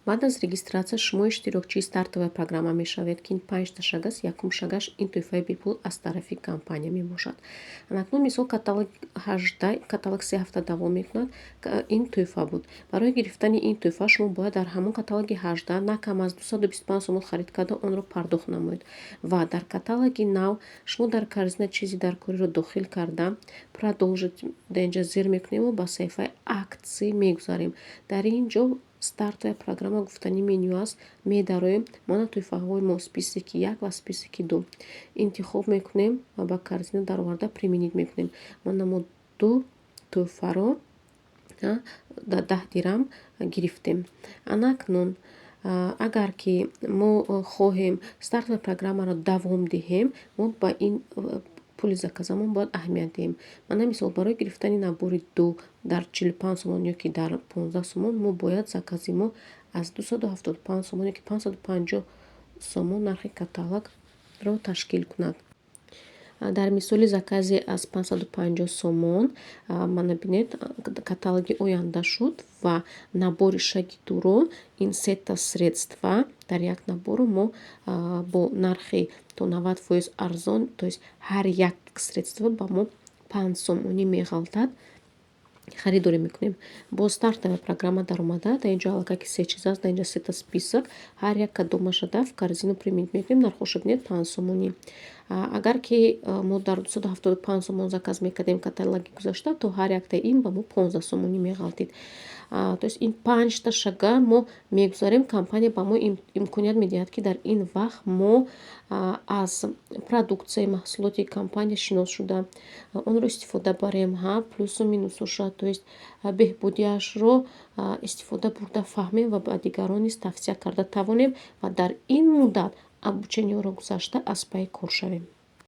بعد از رегистрация шумои иштирокчии стартовая программа мешавед ки ин 5 та шагас. Якум шагаш ин тӯҳфаи бепул аз тарафи компания мебошад. Анакнун мисол каталог 18 каталог 3 ҳафта давом мекунад. Ин тӯҳфа буд. Барои гирифтани ин тӯҳфа шумо бояд дар ҳамон каталоги 18 на кам аз 225 сомон харид карда онро пардохт намоед. Ва дар каталоги нав шумо дар корзина чизи дар кориро дохил карда продолжить дар инҷа зер мекунем ва ба саҳифаи аксии мегузарем. Дар ин ҷо стартовая программа гуфтани меню аст. Медароем мона тӯҳфаҳои мо списики 1 ва списики 2 интихоб мекунем ва ба корзина дароварда применить мекунем. Мона мо 2 тӯҳфаро да 10 дирам гирифтем. Анакнун агар ки мо хоҳем стартовая программаро давом диҳем, мо ба ин пули заказамон бояд аҳамият диҳем. Мана мисол барои гирифтани набори 2 дар 45 сомон ёки дар 15 сомон мо бояд закази мо аз 275 сомон ёки 550 сомон нархи каталогро ташкил кунад. Дар мисоли заказе аз 550 сомон мана бинед каталоги оянда шуд ва набори шаги 2ро ин сета средства дар як набору мо бо нархи то 90% арзон, то есть ҳар як средство ба мо 5 сомонӣ меғалтад харидорӣ мекунем. Бо стартовая программа даромада. Дар инҷо аллакаки се чиз аст. Дар инҷа сета список ҳар як кадомаша в корзину применить мекунем. Нархоша бинед 5 сомонӣ. Агар ки мо дар 275 сомон заказ мекардем каталоги гузашта, то ҳар якта ин ба мо 15 сомонӣ меғалтид. То есть ин 5 та шага мо мегузарем. Компания ба мо имконият медиҳад ки дар ин вақт мо аз продуксияи маҳсулоти компания шинос шуда онро истифода барем. Ҳа плюсу минусуша, то есть беҳбудиашро истифода бурда фаҳмем ва ба дигарон низ тавсия карда тавонем ва дар ин муддат обучениеро гузашта аз пай кор шавем.